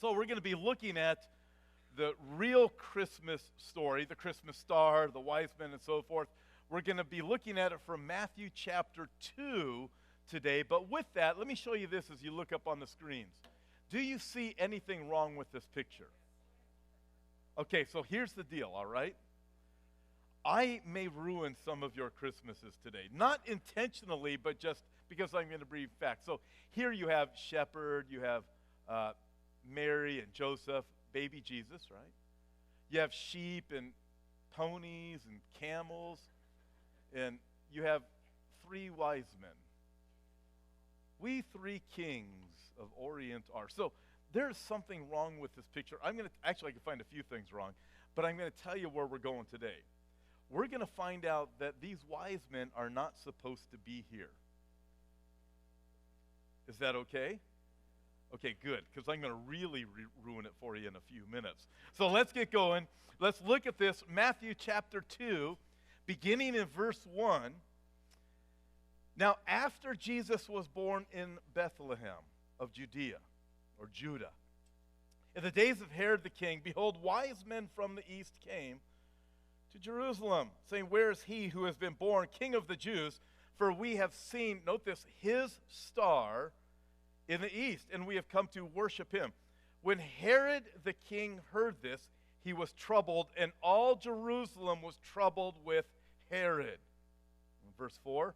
So we're going to be looking at the real Christmas story, the Christmas star, the wise men, and so forth. We're going to be looking at it from Matthew chapter 2 today. But with that, let me show you this as you look up on the screens. Do you see anything wrong with this picture? Okay, so here's the deal, all right? I may ruin some of your Christmases today. Not intentionally, but just because I'm going to bring facts. So here you have shepherd, you have Mary and Joseph, baby Jesus, right? You have sheep and ponies and camels, and you have three wise men. We three kings of Orient are. So there's something wrong with this picture. I can find a few things wrong, but I'm going to tell you where we're going today. We're going to find out that these wise men are not supposed to be here. Is that okay? Okay, good, because I'm going to really ruin it for you in a few minutes. So let's get going. Let's look at this. Matthew chapter 2, beginning in verse 1. Now, after Jesus was born in Bethlehem of Judea, or Judah, in the days of Herod the king, behold, wise men from the east came to Jerusalem, saying, where is he who has been born King of the Jews? For we have seen, note this, his star in the east, and we have come to worship him. When Herod the king heard this, he was troubled, and all Jerusalem was troubled with Herod. Verse 4,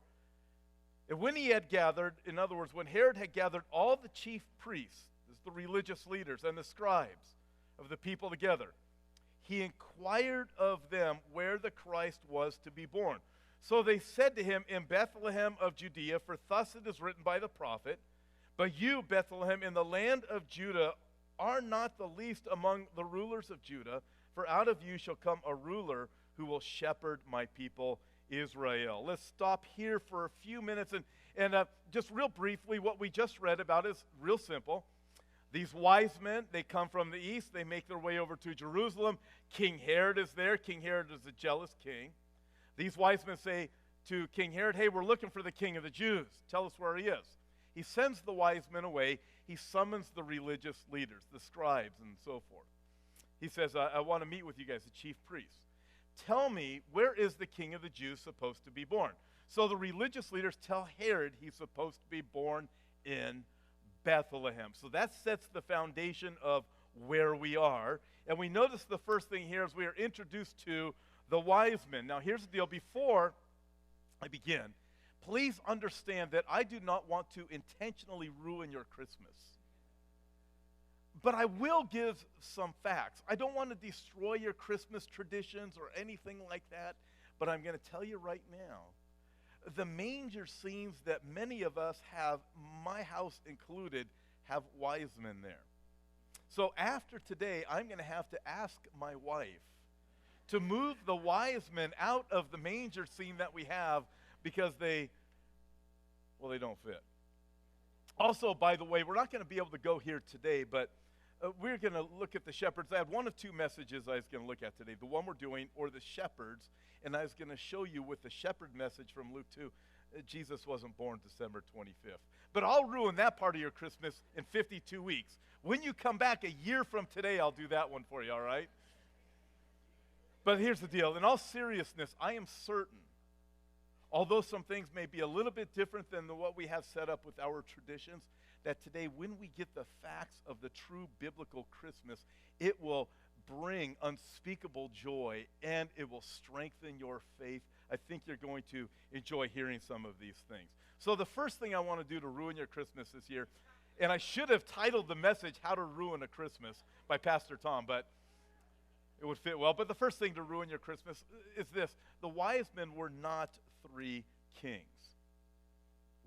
and when he had gathered, in other words, when Herod had gathered all the chief priests, this is the religious leaders, and the scribes of the people together, he inquired of them where the Christ was to be born. So they said to him, in Bethlehem of Judea, for thus it is written by the prophet, but you, Bethlehem, in the land of Judah, are not the least among the rulers of Judah, for out of you shall come a ruler who will shepherd my people Israel. Let's stop here for a few minutes and just real briefly, what we just read about is real simple. These wise men, they come from the east. They make their way over to Jerusalem. King Herod is there. King Herod is a jealous king. These wise men say to King Herod, hey, we're looking for the king of the Jews. Tell us where he is. He sends the wise men away. He summons the religious leaders, the scribes, and so forth. He says, I want to meet with you guys, the chief priests. Tell me, where is the king of the Jews supposed to be born? So the religious leaders tell Herod he's supposed to be born in Bethlehem. So that sets the foundation of where we are. And we notice the first thing here is we are introduced to the wise men. Now here's the deal. Before I begin, please understand that I do not want to intentionally ruin your Christmas. But I will give some facts. I don't want to destroy your Christmas traditions or anything like that, but I'm going to tell you right now, the manger scenes that many of us have, my house included, have wise men there. So after today, I'm going to have to ask my wife to move the wise men out of the manger scene that we have because they don't fit. Also, by the way, we're not going to be able to go here today, but we're going to look at the shepherds. I had one of two messages I was going to look at today. The one we're doing, or the shepherds, and I was going to show you with the shepherd message from Luke 2, Jesus wasn't born December 25th. But I'll ruin that part of your Christmas in 52 weeks. When you come back a year from today, I'll do that one for you, all right? But here's the deal. In all seriousness, I am certain, although some things may be a little bit different than what we have set up with our traditions, that today when we get the facts of the true biblical Christmas, it will bring unspeakable joy and it will strengthen your faith. I think you're going to enjoy hearing some of these things. So the first thing I want to do to ruin your Christmas this year, and I should have titled the message, How to Ruin a Christmas by Pastor Tom, but it would fit well. But the first thing to ruin your Christmas is this. The wise men were not three kings.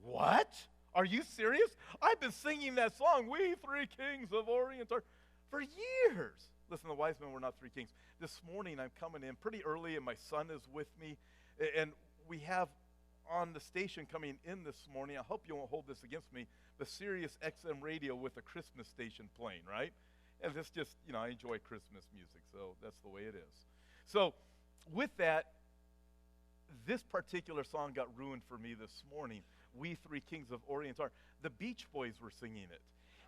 What? Are you serious? I've been singing that song, We Three Kings of Orient, for years. Listen, the wise men were not three kings. This morning I'm coming in pretty early and my son is with me. And we have on the station coming in this morning, I hope you won't hold this against me, the Sirius XM radio with a Christmas station playing, right? And it's just, I enjoy Christmas music, so that's the way it is. So with that, this particular song got ruined for me this morning. We Three Kings of Orient are. The Beach Boys were singing it.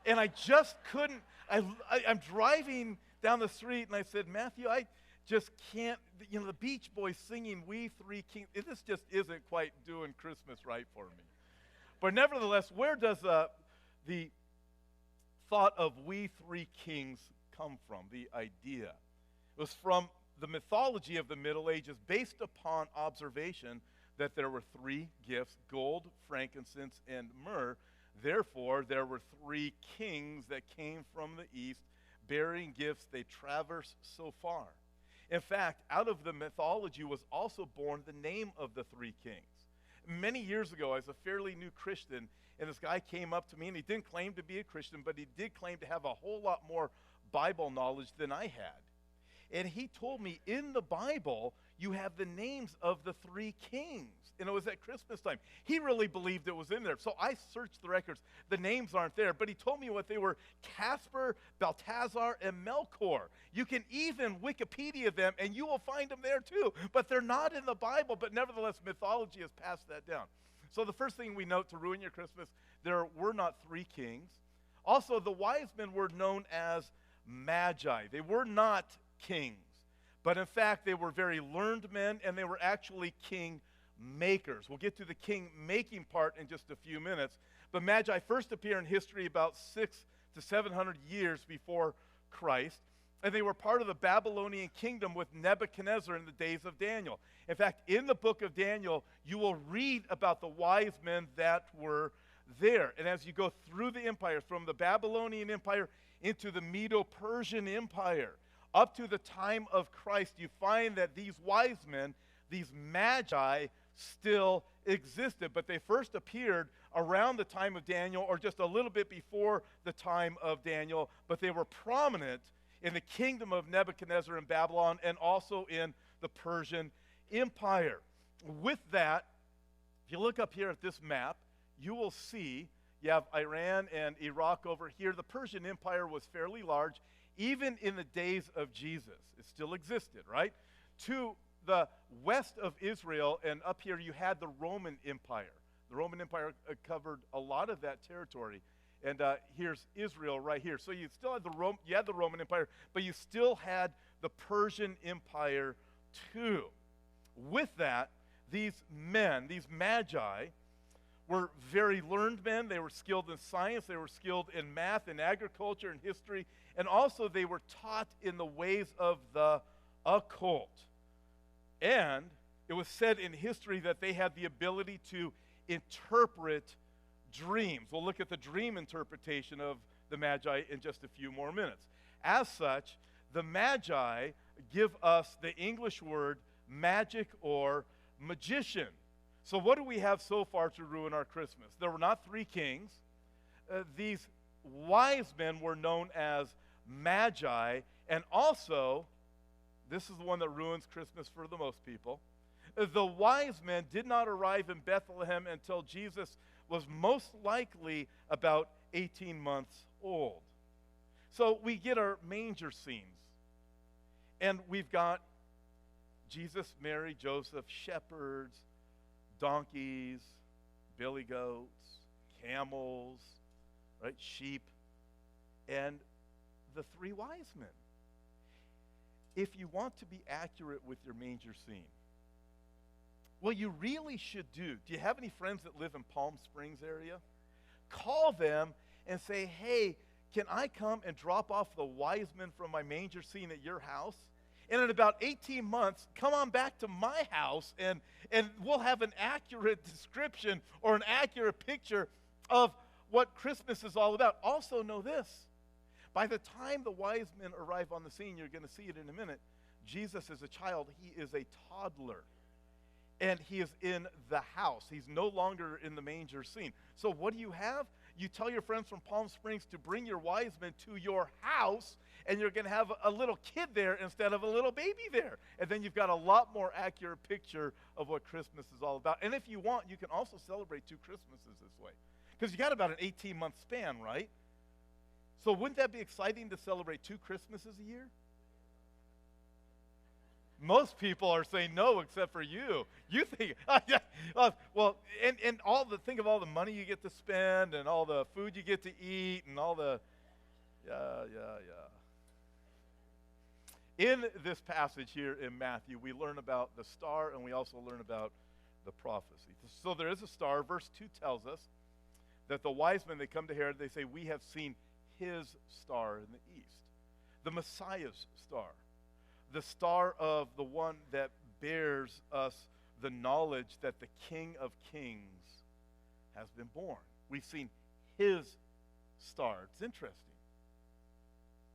And I just couldn't, I'm driving down the street and I said, Matthew, I just can't, the Beach Boys singing We Three Kings, this just isn't quite doing Christmas right for me. But nevertheless, where does the thought of We Three Kings come from, the idea? It was from the mythology of the Middle Ages based upon observation that there were three gifts, gold, frankincense, and myrrh. Therefore, there were three kings that came from the east, bearing gifts they traversed so far. In fact, out of the mythology was also born the name of the three kings. Many years ago, I was a fairly new Christian, and this guy came up to me, and he didn't claim to be a Christian, but he did claim to have a whole lot more Bible knowledge than I had. And he told me, in the Bible, you have the names of the three kings. And it was at Christmas time. He really believed it was in there. So I searched the records. The names aren't there. But he told me what they were: Casper, Balthazar, and Melchior. You can even Wikipedia them, and you will find them there too. But they're not in the Bible. But nevertheless, mythology has passed that down. So the first thing we note to ruin your Christmas, there were not three kings. Also, the wise men were known as magi. They were not kings. But in fact, they were very learned men, and they were actually king makers. We'll get to the king making part in just a few minutes. But magi first appear in history about 600 to 700 years before Christ. And they were part of the Babylonian kingdom with Nebuchadnezzar in the days of Daniel. In fact, in the book of Daniel, you will read about the wise men that were there. And as you go through the empires, from the Babylonian Empire into the Medo-Persian Empire, up to the time of Christ, you find that these wise men, these magi, still existed. But they first appeared around the time of Daniel, or just a little bit before the time of Daniel. But they were prominent in the kingdom of Nebuchadnezzar in Babylon, and also in the Persian Empire. With that, if you look up here at this map, you will see you have Iran and Iraq over here. The Persian Empire was fairly large. Even in the days of Jesus, it still existed, right? To the west of Israel, and up here you had the Roman Empire. The Roman Empire covered a lot of that territory. And here's Israel right here. So you still had the Roman Empire, but you still had the Persian Empire too. With that, these men, these magi, were very learned men. They were skilled in science. They were skilled in math and agriculture and history. And also they were taught in the ways of the occult. And it was said in history that they had the ability to interpret dreams. We'll look at the dream interpretation of the Magi in just a few more minutes. As such, the Magi give us the English word magic or magician. So what do we have so far to ruin our Christmas? There were not three kings. These wise men were known as magi, and also, this is the one that ruins Christmas for the most people, the wise men did not arrive in Bethlehem until Jesus was most likely about 18 months old. So we get our manger scenes, and we've got Jesus, Mary, Joseph, shepherds, donkeys, billy goats, camels, right, sheep, and the three wise men. If you want to be accurate with your manger scene, what you really should do you have any friends that live in Palm Springs area? Call them and say, hey, can I come and drop off the wise men from my manger scene at your house? And in about 18 months, come on back to my house, and we'll have an accurate description or an accurate picture of what Christmas is all about. Also know this: by the time the wise men arrive on the scene, you're going to see it in a minute, Jesus is a child. He is a toddler. And he is in the house. He's no longer in the manger scene. So what do you have? You tell your friends from Palm Springs to bring your wise men to your house, and you're going to have a little kid there instead of a little baby there. And then you've got a lot more accurate picture of what Christmas is all about. And if you want, you can also celebrate two Christmases this way. Because you got about an 18-month span, right? So wouldn't that be exciting to celebrate two Christmases a year? Most people are saying no except for you. You think, well, and think of all the money you get to spend and all the food you get to eat and all the, yeah. In this passage here in Matthew, we learn about the star and we also learn about the prophecy. So there is a star. Verse 2 tells us that the wise men, they come to Herod, they say, we have seen his star in the east. The Messiah's star. The star of the one that bears us the knowledge that the King of Kings has been born. We've seen his star. It's interesting.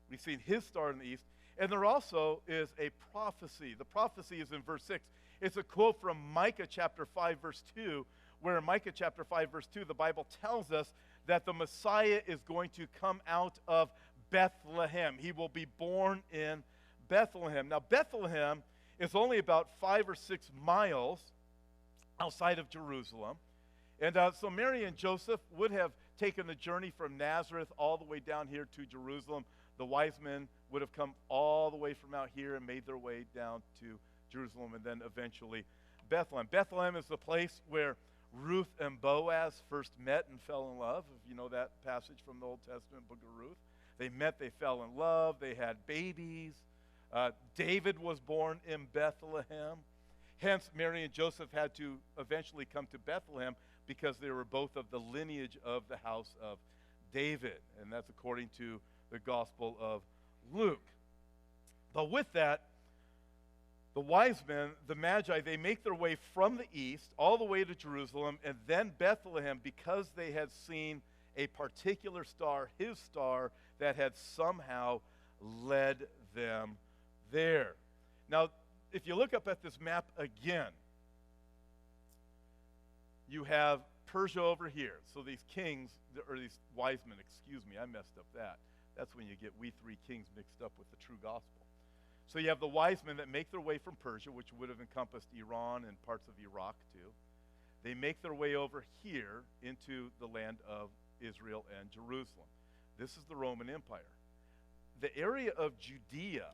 We've seen his star in the east. And there also is a prophecy. The prophecy is in verse 6. It's a quote from Micah chapter 5, verse 2, where in Micah chapter 5, verse 2, the Bible tells us that the Messiah is going to come out of Bethlehem. He will be born in Bethlehem. Now, Bethlehem is only about 5 or 6 miles outside of Jerusalem. And so Mary and Joseph would have taken the journey from Nazareth all the way down here to Jerusalem. The wise men would have come all the way from out here and made their way down to Jerusalem and then eventually Bethlehem. Bethlehem is the place where Ruth and Boaz first met and fell in love. If you know that passage from the Old Testament book of Ruth. They met, they fell in love, they had babies. David was born in Bethlehem. Hence, Mary and Joseph had to eventually come to Bethlehem because they were both of the lineage of the house of David. And that's according to the Gospel of Luke. But with that, the wise men, the Magi, they make their way from the east all the way to Jerusalem and then Bethlehem because they had seen a particular star, his star, that had somehow led them there. Now, if you look up at this map again, you have Persia over here. So these kings, or these wise men, excuse me, I messed up that. That's when you get we three kings mixed up with the true gospel. So you have the wise men that make their way from Persia, which would have encompassed Iran and parts of Iraq too. They make their way over here into the land of Israel and Jerusalem. This is the Roman Empire. The area of Judea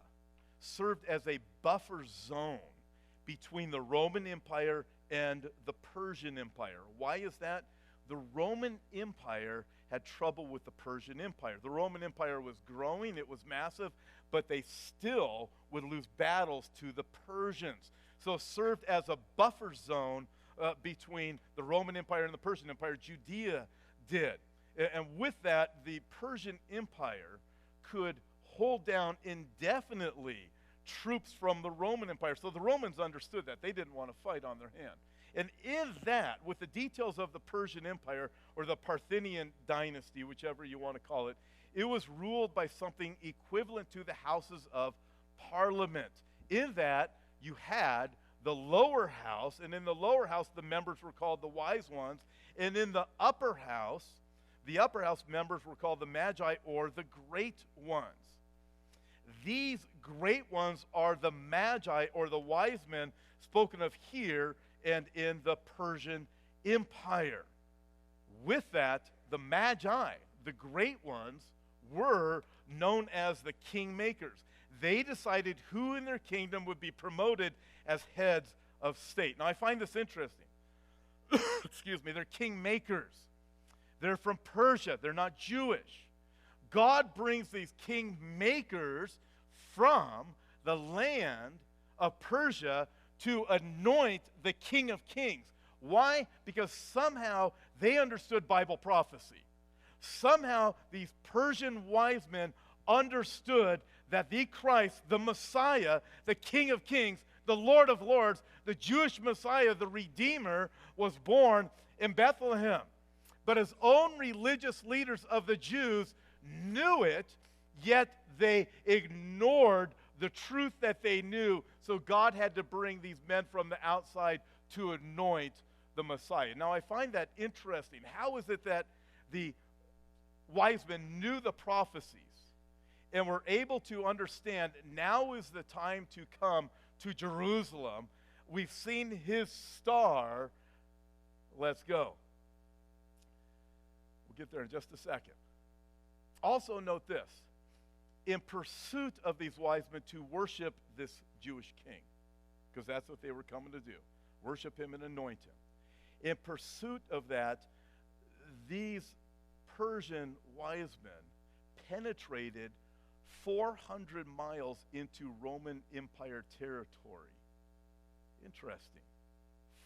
served as a buffer zone between the Roman Empire and the Persian Empire. Why is that? The Roman Empire had trouble with the Persian Empire. The Roman Empire was growing, it was massive, but they still would lose battles to the Persians. So it served as a buffer zone between the Roman Empire and the Persian Empire. Judea did. And with that, the Persian Empire could hold down indefinitely troops from the Roman Empire. So the Romans understood that. They didn't want to fight on their hand. And in that, with the details of the Persian Empire, or the Parthian dynasty, whichever you want to call it, it was ruled by something equivalent to the houses of parliament. In that, you had the lower house, and in the lower house, the members were called the wise ones, and in the upper house members were called the Magi, or the great ones. These great ones are the Magi, or the wise men, spoken of here and in the Persian Empire. With that, the Magi, the great ones, were known as the kingmakers. They decided who in their kingdom would be promoted as heads of state. Now, I find this interesting. Excuse me, they're kingmakers. They're from Persia. They're not Jewish. God brings these kingmakers from the land of Persia to anoint the King of Kings. Why? Because somehow they understood Bible prophecy. Somehow these Persian wise men understood that the Christ, the Messiah, the King of Kings, the Lord of Lords, the Jewish Messiah, the Redeemer, was born in Bethlehem. But his own religious leaders of the Jews knew it, yet they ignored the truth that they knew. So God had to bring these men from the outside to anoint the Messiah. Now, I find that interesting. How is it that the wise men knew the prophecies and were able to understand now is the time to come to Jerusalem? We've seen his star. Let's go. We'll get there in just a second. Also note this. In pursuit of these wise men to worship this Jewish king, because that's what they were coming to do, worship him and anoint him. In pursuit of that, these Persian wise men penetrated 400 miles into Roman Empire territory. Interesting.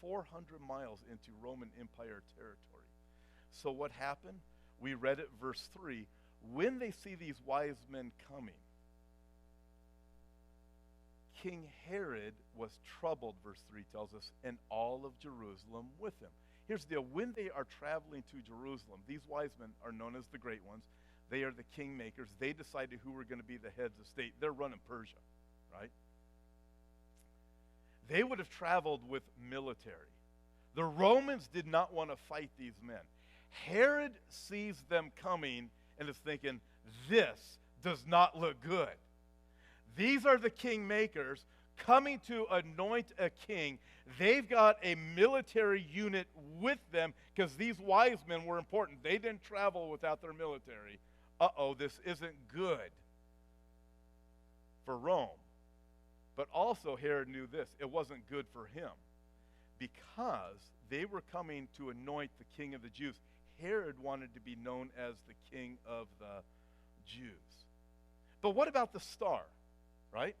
400 miles into Roman Empire territory. So what happened? We read it, verse 3. When they see these wise men coming, King Herod was troubled, verse 3 tells us, and all of Jerusalem with him. Here's the deal. When they are traveling to Jerusalem, these wise men are known as the great ones. They are the kingmakers. They decided who were going to be the heads of state. They're running Persia, right? They would have traveled with military. The Romans did not want to fight these men. Herod sees them coming and is thinking, this does not look good. These are the kingmakers coming to anoint a king. They've got a military unit with them because these wise men were important. They didn't travel without their military. Uh-oh, this isn't good for Rome. But also Herod knew this. It wasn't good for him because they were coming to anoint the king of the Jews. Herod wanted to be known as the king of the Jews. But what about the star, right?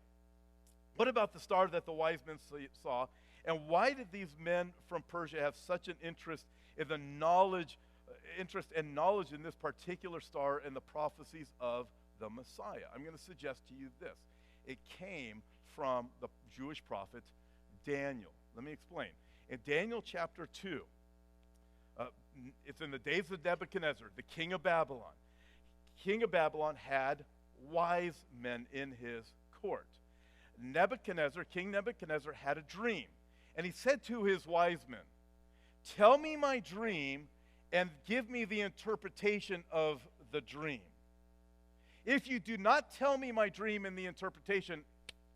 What about the star that the wise men saw? And why did these men from Persia have such an interest in the knowledge in this particular star and the prophecies of the Messiah? I'm going to suggest to you this. It came from the Jewish prophet Daniel. Let me explain. In Daniel chapter 2, it's in the days of Nebuchadnezzar, the king of Babylon. King of Babylon had wise men in his court. King Nebuchadnezzar had a dream. And he said to his wise men, tell me my dream and give me the interpretation of the dream. If you do not tell me my dream and the interpretation,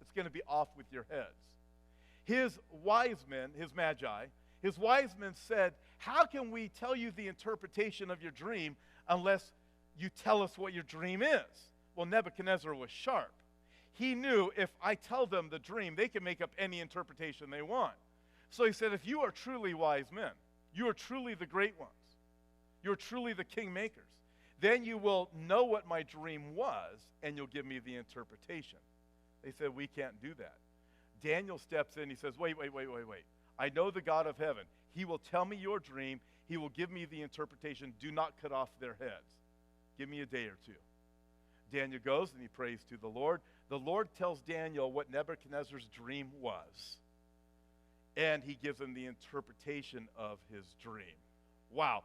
it's going to be off with your heads. His wise men, his magi, his wise men said, how can we tell you the interpretation of your dream unless you tell us what your dream is? Well, Nebuchadnezzar was sharp. He knew if I tell them the dream, they can make up any interpretation they want. So he said, if you are truly wise men, you are truly the great ones, you're truly the kingmakers, then you will know what my dream was, and you'll give me the interpretation. They said, we can't do that. Daniel steps in. He says, wait. I know the God of heaven. He will tell me your dream. He will give me the interpretation. Do not cut off their heads. Give me a day or two. Daniel goes and he prays to the Lord. The Lord tells Daniel what Nebuchadnezzar's dream was. And he gives him the interpretation of his dream. Wow.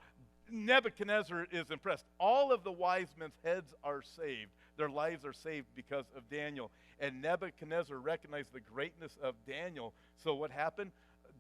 Nebuchadnezzar is impressed. All of the wise men's heads are saved. Their lives are saved because of Daniel. And Nebuchadnezzar recognized the greatness of Daniel. So what happened?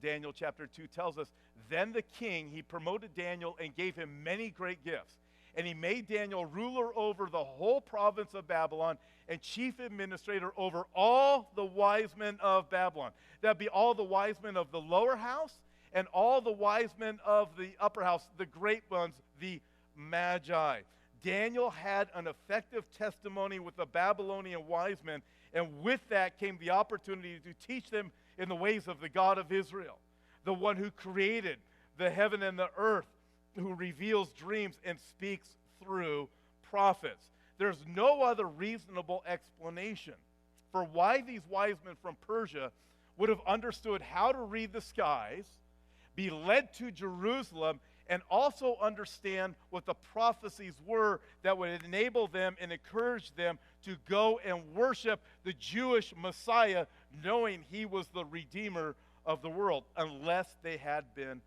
Daniel chapter 2 tells us, then the king, he promoted Daniel and gave him many great gifts. And he made Daniel ruler over the whole province of Babylon and chief administrator over all the wise men of Babylon. That'd be all the wise men of the lower house and all the wise men of the upper house, the great ones, the magi. Daniel had an effective testimony with the Babylonian wise men, and with that came the opportunity to teach them in the ways of the God of Israel, the one who created the heaven and the earth, who reveals dreams and speaks through prophets. There's no other reasonable explanation for why these wise men from Persia would have understood how to read the skies, be led to Jerusalem, and also understand what the prophecies were that would enable them and encourage them to go and worship the Jewish Messiah, knowing he was the Redeemer of the world, unless they had been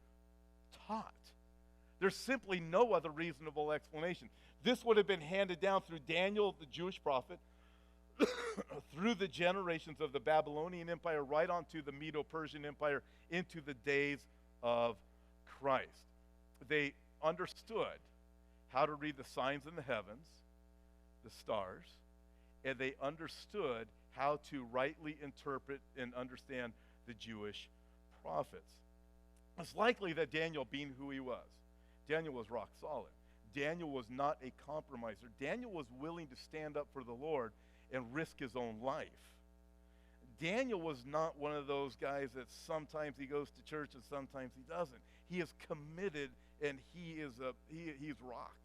taught. There's simply no other reasonable explanation. This would have been handed down through Daniel, the Jewish prophet, through the generations of the Babylonian Empire, right onto the Medo-Persian Empire, into the days of Christ. They understood how to read the signs in the heavens, the stars, and they understood how to rightly interpret and understand the Jewish prophets. It's likely that Daniel, being who he was, Daniel was rock solid. Daniel was not a compromiser. Daniel was willing to stand up for the Lord and risk his own life. Daniel was not one of those guys that sometimes he goes to church and sometimes he doesn't. He is committed, and he's rock.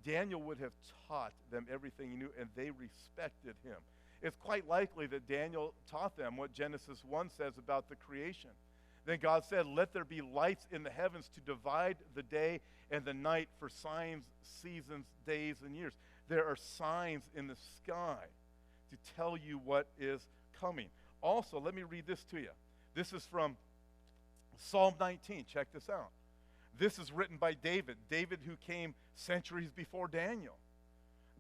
Daniel would have taught them everything he knew, and they respected him. It's quite likely that Daniel taught them what Genesis 1 says about the creation. Then God said, "Let there be lights in the heavens to divide the day and the night for signs, seasons, days, and years." There are signs in the sky to tell you what is coming. Also, let me read this to you. This is from Psalm 19. Check this out. This is written by David. David, who came centuries before Daniel.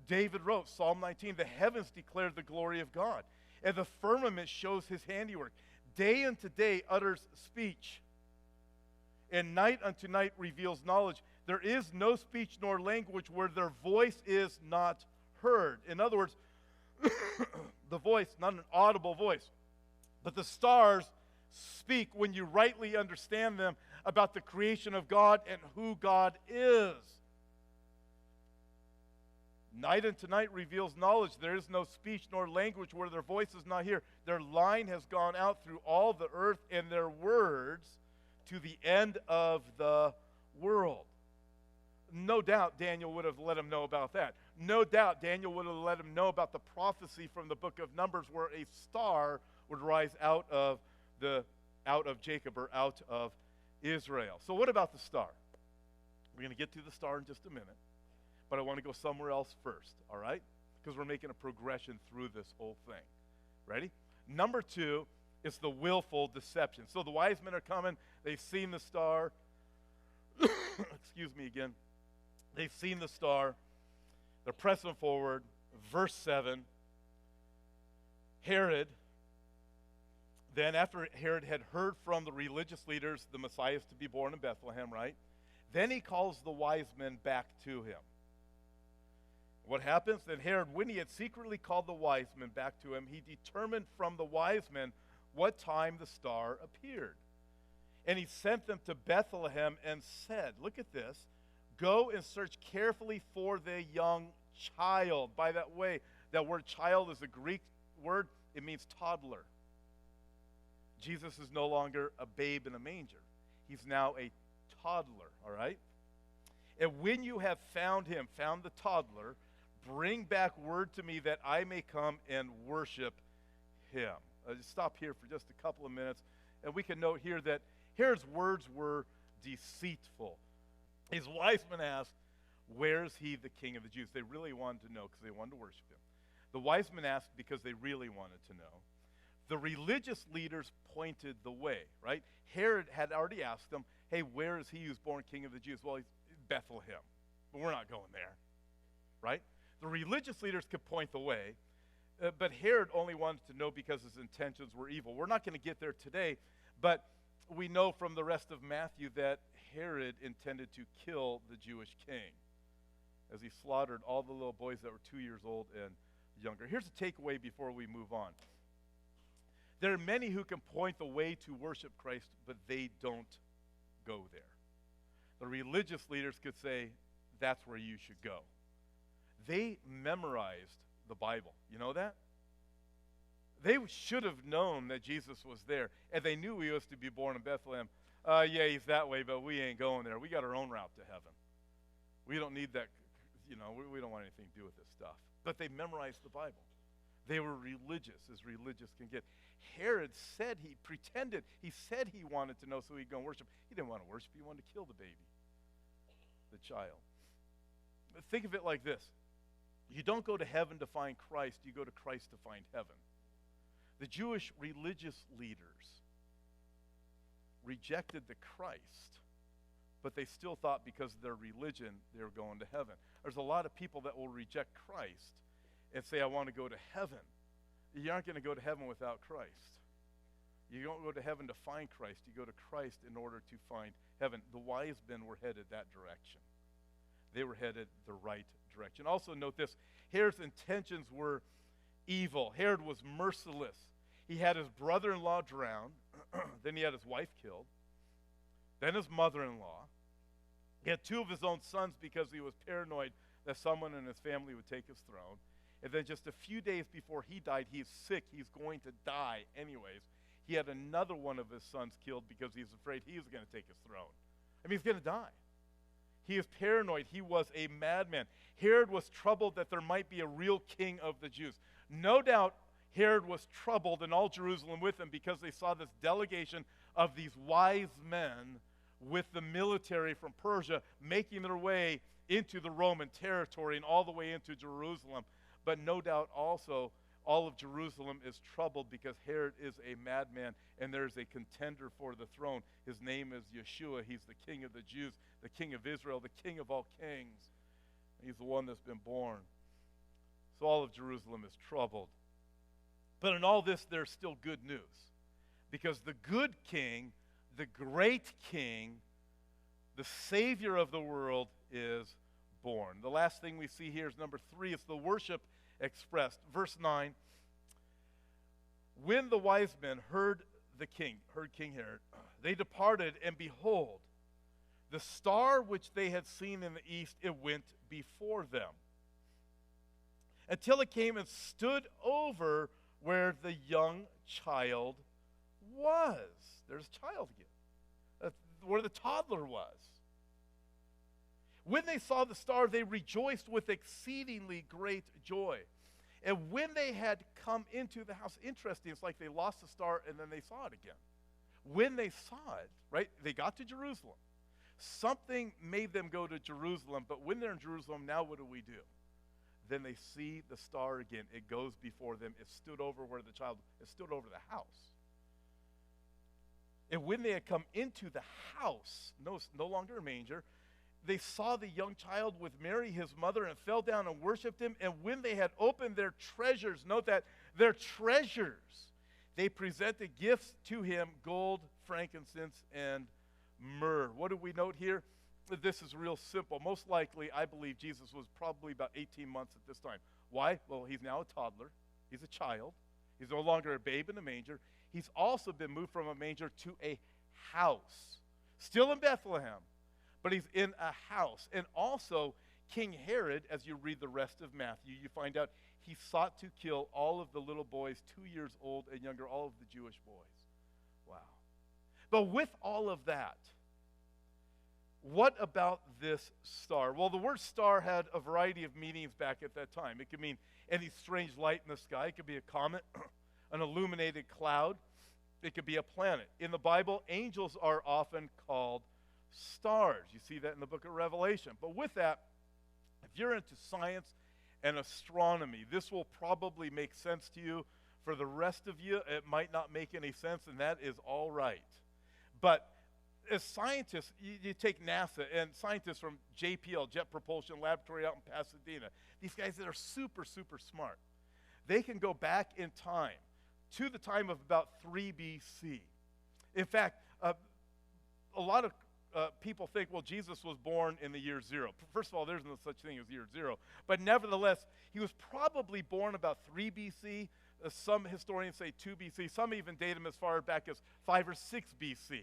David wrote, Psalm 19, "The heavens declare the glory of God, and the firmament shows his handiwork. Day unto day utters speech, and night unto night reveals knowledge. There is no speech nor language where their voice is not heard." In other words, the voice, not an audible voice, but the stars speak when you rightly understand them about the creation of God and who God is. Night unto night reveals knowledge. There is no speech nor language where their voice is not heard. Their line has gone out through all the earth, and their words to the end of the world. No doubt Daniel would have let him know about that. No doubt Daniel would have let him know about the prophecy from the book of Numbers where a star would rise out of Jacob, or out of Israel. So what about the star? We're going to get to the star in just a minute, but I want to go somewhere else first, all right? Because we're making a progression through this whole thing. Ready? Number 2 is the willful deception. So the wise men are coming. They've seen the star. Excuse me again. They've seen the star. They're pressing forward. Verse 7. Herod, then after Herod had heard from the religious leaders the Messiah is to be born in Bethlehem, right? Then he calls the wise men back to him. What happens? Then Herod, when he had secretly called the wise men back to him, he determined from the wise men what time the star appeared. And he sent them to Bethlehem and said, look at this, "Go and search carefully for the young child." By that way, that word child is a Greek word. It means toddler. Jesus is no longer a babe in a manger. He's now a toddler, all right? "And when you have found him, found the toddler, bring back word to me that I may come and worship him." Just stop here for just a couple of minutes, and we can note here that Herod's words were deceitful. His wise men asked, "Where is he, the king of the Jews?" They really wanted to know because they wanted to worship him. The wise men asked because they really wanted to know. The religious leaders pointed the way, right? Herod had already asked them, "Hey, where is he who's born king of the Jews?" "Well, he's Bethlehem, but we're not going there," right? The religious leaders could point the way, but Herod only wanted to know because his intentions were evil. We're not going to get there today, but we know from the rest of Matthew that Herod intended to kill the Jewish king as he slaughtered all the little boys that were 2 years old and younger. Here's a takeaway before we move on. There are many who can point the way to worship Christ, but they don't go there. The religious leaders could say, "That's where you should go." They memorized the Bible. You know that? They should have known that Jesus was there, and they knew he was to be born in Bethlehem. Yeah, he's that way, but we ain't going there. We got our own route to heaven. We don't need that, we don't want anything to do with this stuff. But they memorized the Bible. They were religious, as religious can get. Herod said he said he wanted to know so he'd go and worship. He didn't want to worship, he wanted to kill the baby, the child. But think of it like this. You don't go to heaven to find Christ, you go to Christ to find heaven. The Jewish religious leaders rejected the Christ, but they still thought because of their religion they were going to heaven. There's a lot of people that will reject Christ and say, "I want to go to heaven." You aren't going to go to heaven without Christ. You don't go to heaven to find Christ. You go to Christ in order to find heaven. The wise men were headed that direction. They were headed the right direction. Also note this, Herod's intentions were evil. Herod was merciless. He had his brother-in-law drowned. Then he had his wife killed. Then his mother-in-law. He had 2 of his own sons because he was paranoid that someone in his family would take his throne. And then just a few days before he died, he's sick. He's going to die anyways. He had another one of his sons killed because he's afraid he was going to take his throne. I mean, he's going to die. He is paranoid. He was a madman. Herod was troubled that there might be a real king of the Jews. No doubt Herod was troubled, and all Jerusalem with him, because they saw this delegation of these wise men with the military from Persia making their way into the Roman territory and all the way into Jerusalem. But no doubt also all of Jerusalem is troubled because Herod is a madman, and there's a contender for the throne. His name is Yeshua. He's the king of the Jews, the king of Israel, the king of all kings. He's the one that's been born. So all of Jerusalem is troubled. But in all this, there's still good news, because the good king, the great king, the Savior of the world is born. The last thing we see here is number 3. It's the worship expressed. Verse 9, when the wise men heard King Herod, they departed, and behold, the star which they had seen in the east, it went before them, until it came and stood over where the young child was. There's a child again. Where the toddler was. When they saw the star, they rejoiced with exceedingly great joy. And when they had come into the house, interesting, it's like they lost the star and then they saw it again. When they saw it, right, they got to Jerusalem. Something made them go to Jerusalem, but when they're in Jerusalem, now what do? Then they see the star again. It goes before them. It stood over where the child, it stood over the house. And when they had come into the house, no longer a manger, they saw the young child with Mary, his mother, and fell down and worshiped him. And when they had opened their treasures, note that, their treasures, they presented gifts to him, gold, frankincense, and myrrh. What do we note here? This is real simple. Most likely, I believe Jesus was probably about 18 months at this time. Why? Well, he's now a toddler. He's a child. He's no longer a babe in a manger. He's also been moved from a manger to a house. Still in Bethlehem, but he's in a house. And also, King Herod, as you read the rest of Matthew, you find out he sought to kill all of the little boys 2 years old and younger, all of the Jewish boys. Wow. But with all of that, what about this star? Well, the word star had a variety of meanings back at that time. It could mean any strange light in the sky. It could be a comet, an illuminated cloud. It could be a planet. In the Bible, angels are often called stars. You see that in the book of Revelation. But with that, if you're into science and astronomy, this will probably make sense to you. For the rest of you, it might not make any sense, and that is all right. But as scientists, you take NASA and scientists from JPL, Jet Propulsion Laboratory out in Pasadena, these guys that are super, super smart, they can go back in time to the time of about 3 BC. In fact, a lot of people think, well, Jesus was born in the year 0. First of all, there's no such thing as year 0. But nevertheless, he was probably born about 3 BC. Some historians say 2 BC. Some even date him as far back as 5 or 6 BC.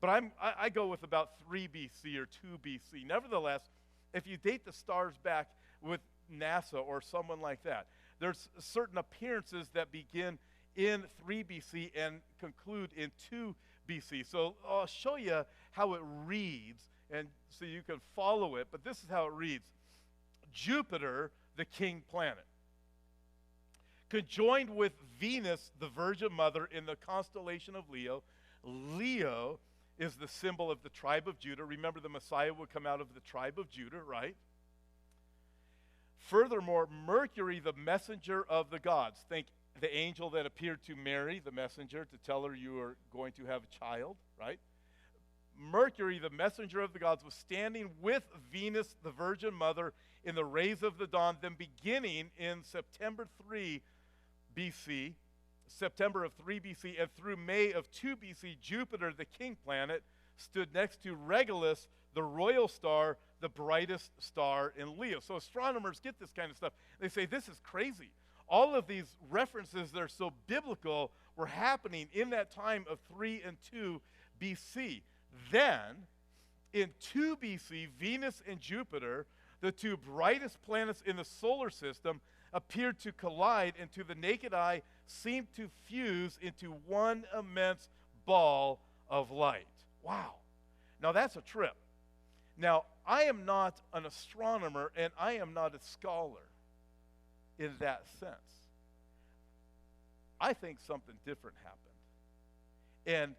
But I go with about 3 BC or 2 BC. Nevertheless, if you date the stars back with NASA or someone like that, there's certain appearances that begin in 3 BC and conclude in 2 BC. So I'll show you how it reads, and so you can follow it. But this is how it reads. Jupiter, the king planet, conjoined with Venus, the Virgin Mother, in the constellation of Leo. Leo is the symbol of the tribe of Judah. Remember, the Messiah would come out of the tribe of Judah, right? Furthermore, Mercury, the messenger of the gods. Think the angel that appeared to Mary, the messenger, to tell her you are going to have a child, right? Mercury, the messenger of the gods, was standing with Venus, the Virgin Mother, in the rays of the dawn. Then beginning in September 3 BC, September of 3 BC, and through May of 2 BC, Jupiter, the king planet, stood next to Regulus, the royal star, the brightest star in Leo. So astronomers get this kind of stuff. They say, this is crazy. All of these references that are so biblical were happening in that time of 3 and 2 BC. Then, in 2 BC, Venus and Jupiter, the two brightest planets in the solar system, appeared to collide and to the naked eye seemed to fuse into one immense ball of light. Wow. Now that's a trip. Now, I am not an astronomer and I am not a scholar in that sense. I think something different happened. And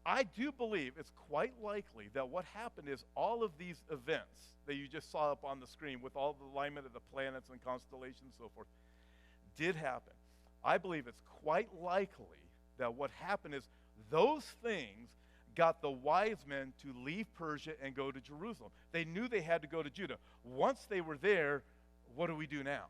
I do believe it's quite likely that what happened is all of these events that you just saw up on the screen with all the alignment of the planets and constellations and so forth did happen. I believe it's quite likely that what happened is those things got the wise men to leave Persia and go to Jerusalem. They knew they had to go to Judah. Once they were there, what do we do now?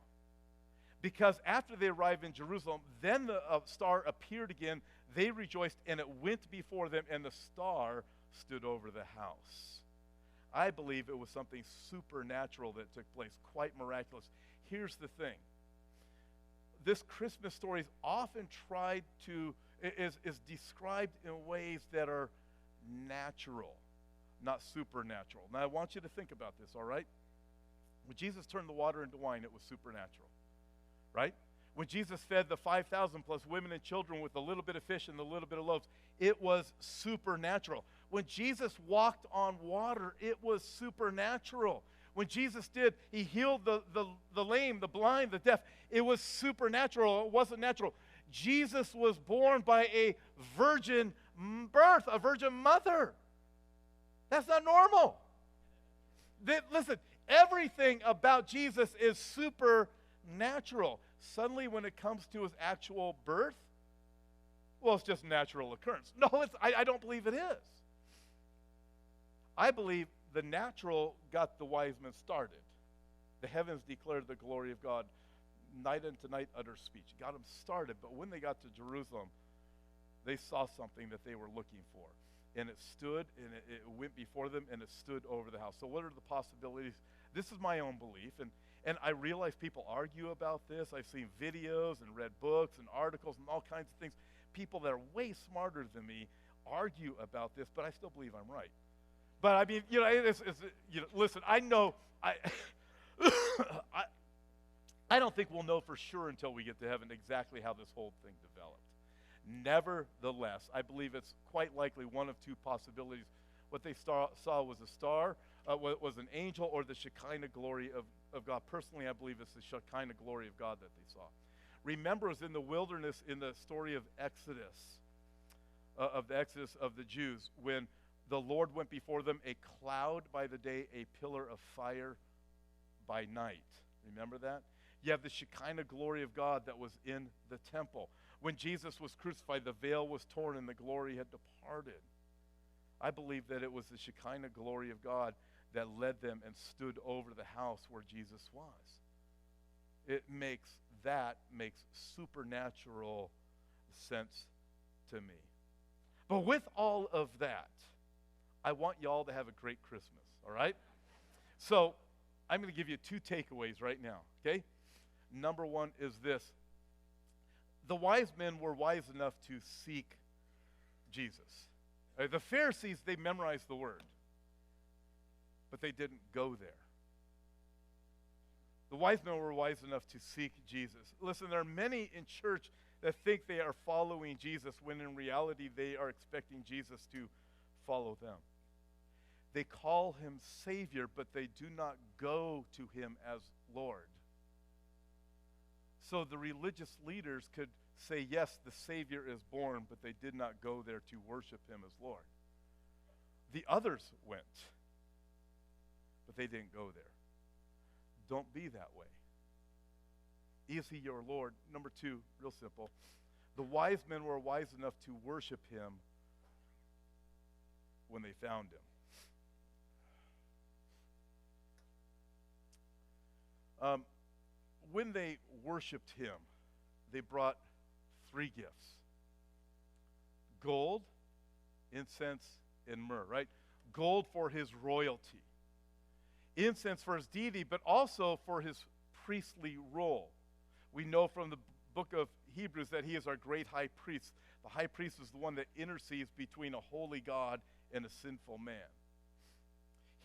Because after they arrived in Jerusalem, then the star appeared again. They rejoiced, and it went before them, and the star stood over the house. I believe it was something supernatural that took place, quite miraculous. Here's the thing. This Christmas story is often is described in ways that are natural, not supernatural. Now, I want you to think about this, all right? When Jesus turned the water into wine, it was supernatural, right? When Jesus fed the 5,000 plus women and children with a little bit of fish and a little bit of loaves, it was supernatural. When Jesus walked on water, it was supernatural. When Jesus he healed the lame, the blind, the deaf, it was supernatural. It wasn't natural. Jesus was born by a virgin birth, a virgin mother. That's not normal. Listen, everything about Jesus is supernatural. Suddenly, when it comes to his actual birth, well, it's just natural occurrence. No, I don't believe it is. I believe the natural got the wise men started. The heavens declared the glory of God. Night unto night utter speech. Got them started, but when they got to Jerusalem, they saw something that they were looking for. And it stood, and it went before them, and it stood over the house. So what are the possibilities? This is my own belief, and I realize people argue about this. I've seen videos and read books and articles and all kinds of things. People that are way smarter than me argue about this, but I still believe I'm right. But I mean, listen, I know, I don't think we'll know for sure until we get to heaven exactly how this whole thing developed. Nevertheless, I believe it's quite likely one of two possibilities. What they saw was a star, was an angel, or the Shekinah glory of God. Personally, I believe it's the Shekinah glory of God that they saw. Remember, it was in the wilderness in the story of Exodus, of the Exodus of the Jews, when the Lord went before them, a cloud by the day, a pillar of fire by night. Remember that? You have the Shekinah glory of God that was in the temple. When Jesus was crucified, the veil was torn and the glory had departed. I believe that it was the Shekinah glory of God that led them and stood over the house where Jesus was. It makes supernatural sense to me. But with all of that, I want y'all to have a great Christmas, all right? So I'm going to give you two takeaways right now, okay? Number one is this. The wise men were wise enough to seek Jesus. The Pharisees, they memorized the word, but they didn't go there. The wise men were wise enough to seek Jesus. Listen, there are many in church that think they are following Jesus when in reality they are expecting Jesus to follow them. They call him Savior, but they do not go to him as Lord. So the religious leaders could say, yes, the Savior is born, but they did not go there to worship him as Lord. The others went, but they didn't go there. Don't be that way. Is he your Lord? Number two, real simple. The wise men were wise enough to worship him when they found him. When they worshiped him, they brought three gifts: gold, incense, and myrrh, right? Gold for his royalty, incense for his deity, but also for his priestly role. We know from the book of Hebrews that he is our great high priest. The high priest is the one that intercedes between a holy God and a sinful man.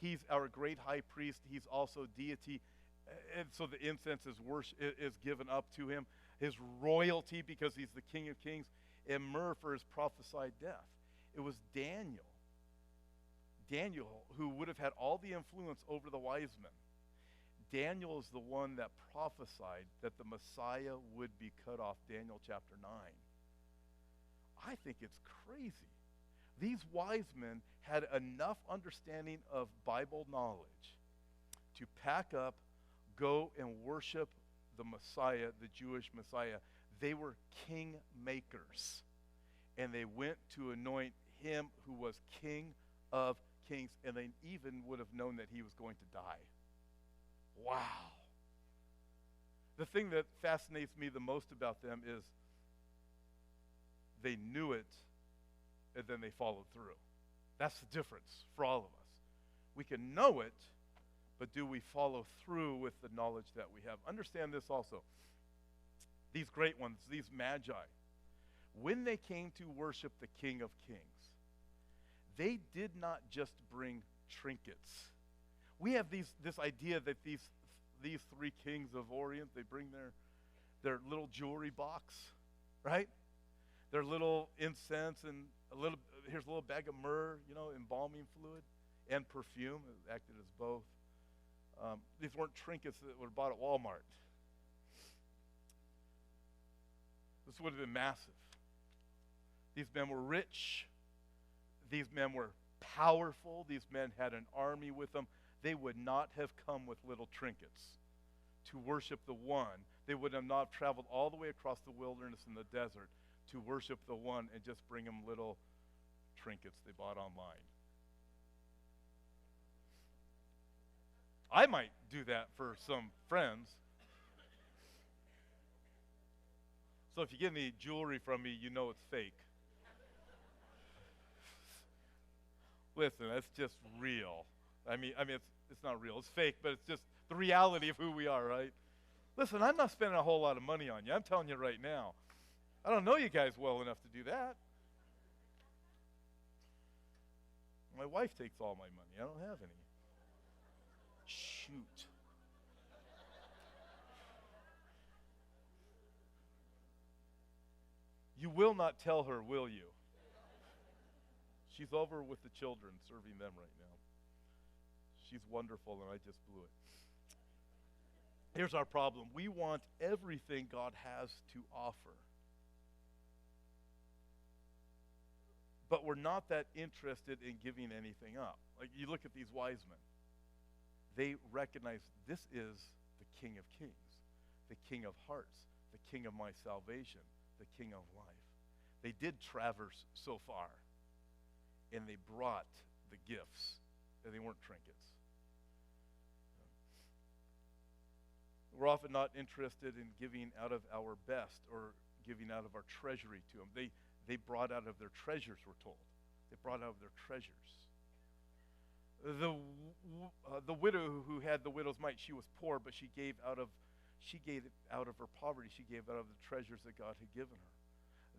He's our great high priest. He's also deity, And so the incense is is given up to him. His royalty, because he's the King of Kings, and myrrh for his prophesied death. It was Daniel, who would have had all the influence over the wise men. Daniel is the one that prophesied that the Messiah would be cut off, Daniel chapter 9. I think it's crazy. These wise men had enough understanding of Bible knowledge to pack up, go and worship the Messiah, the Jewish Messiah. They were king makers. And they went to anoint him who was King of Kings. And they even would have known that he was going to die. Wow. The thing that fascinates me the most about them is they knew it and then they followed through. That's the difference for all of us. We can know it, but do we follow through with the knowledge that we have? Understand this also. These great ones, these magi, when they came to worship the King of Kings, they did not just bring trinkets. We have this idea that these three kings of Orient, they bring their little jewelry box, right? Their little incense and here's a little bag of myrrh, embalming fluid, and perfume. It acted as both. These weren't trinkets that were bought at Walmart. This would have been massive. These men were rich. These men were powerful. These men had an army with them. They would not have come with little trinkets to worship the one. They would have not traveled all the way across the wilderness and the desert to worship the one and just bring them little trinkets they bought online. I might do that for some friends. So if you get any jewelry from me, you know it's fake. Listen, that's just real. I mean, it's not real. It's fake, but it's just the reality of who we are, right? Listen, I'm not spending a whole lot of money on you. I'm telling you right now. I don't know you guys well enough to do that. My wife takes all my money. I don't have any. Shoot. You will not tell her, will you? She's over with the children, serving them right now. She's wonderful, and I just blew it. Here's our problem. We want everything God has to offer. But we're not that interested in giving anything up. Like, you look at these wise men. They recognize this is the King of Kings, the King of hearts, the King of my salvation, the King of life. They did traverse so far, and they brought the gifts, and they weren't trinkets. We're often not interested in giving out of our best or giving out of our treasury to them. They brought out of their treasures, we're told. They brought out of their treasures. The widow who had the widow's mite, she was poor, but she gave out of her poverty. She gave out of the treasures that God had given her.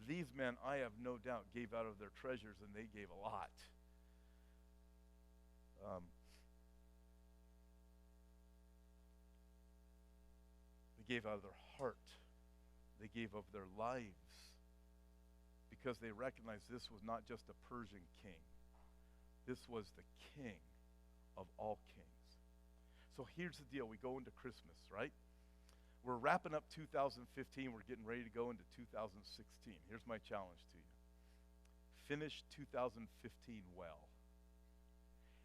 These men, I have no doubt, gave out of their treasures, and they gave a lot. They gave out of their heart. They gave of their lives, because they recognized this was not just a Persian king. This was the King of all kings. So here's the deal. We go into Christmas, right? We're wrapping up 2015. We're getting ready to go into 2016. Here's my challenge to you. Finish 2015 well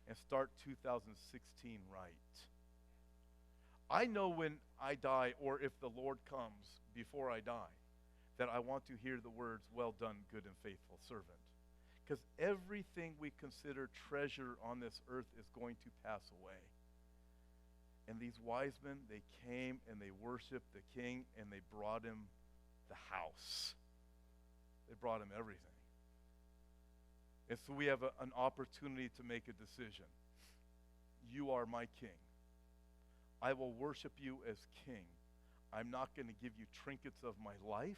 and start 2016 right. I know when I die, or if the Lord comes before I die, that I want to hear the words, "Well done, good and faithful servant." Because everything we consider treasure on this earth is going to pass away. And these wise men, they came and they worshiped the king, and they brought him the house. They brought him everything. And so we have an opportunity to make a decision. You are my king. I will worship you as king. I'm not going to give you trinkets of my life.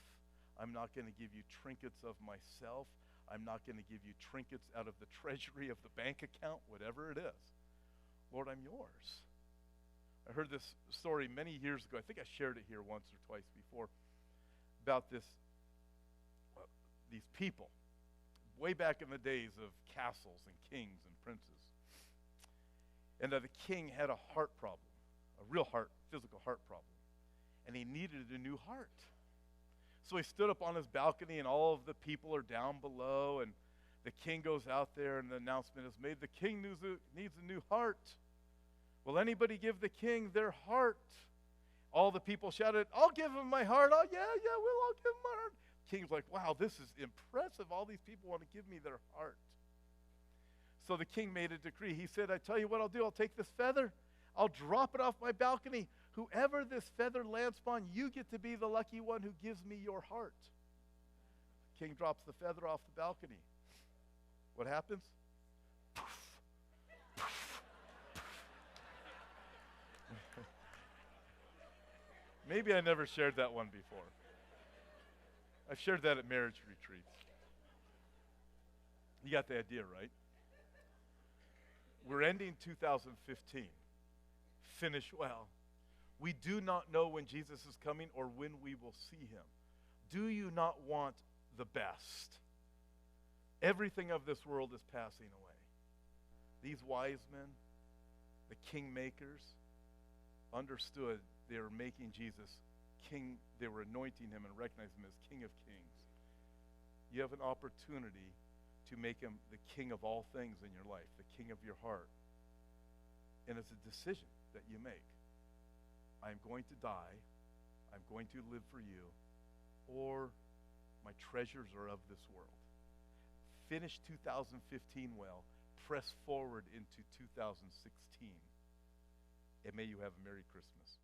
I'm not going to give you trinkets of myself. I'm not going to give you trinkets out of the treasury of the bank account, whatever it is. Lord, I'm yours. I heard this story many years ago. I think I shared it here once or twice before about these people way back in the days of castles and kings and princes. And the king had a heart problem, a real heart, physical heart problem. And he needed a new heart. So he stood up on his balcony, and all of the people are down below, and the king goes out there, and the announcement is made, the king needs a new heart. Will anybody give the king their heart? All the people shouted, I'll give him my heart. Oh, yeah, we'll all give him my heart. The king's like, wow, this is impressive. All these people want to give me their heart. So the king made a decree. He said, I tell you what I'll do. I'll take this feather. I'll drop it off my balcony. Whoever this feather lands upon, you get to be the lucky one who gives me your heart. The king drops the feather off the balcony. What happens? Maybe I never shared that one before. I've shared that at marriage retreats. You got the idea, right? We're ending 2015. Finish well. We do not know when Jesus is coming or when we will see him. Do you not want the best? Everything of this world is passing away. These wise men, the kingmakers, understood they were making Jesus king. They were anointing him and recognizing him as King of Kings. You have an opportunity to make him the king of all things in your life, the king of your heart. And it's a decision that you make. I'm going to die. I'm going to live for you. Or my treasures are of this world. Finish 2015 well. Press forward into 2016. And may you have a Merry Christmas.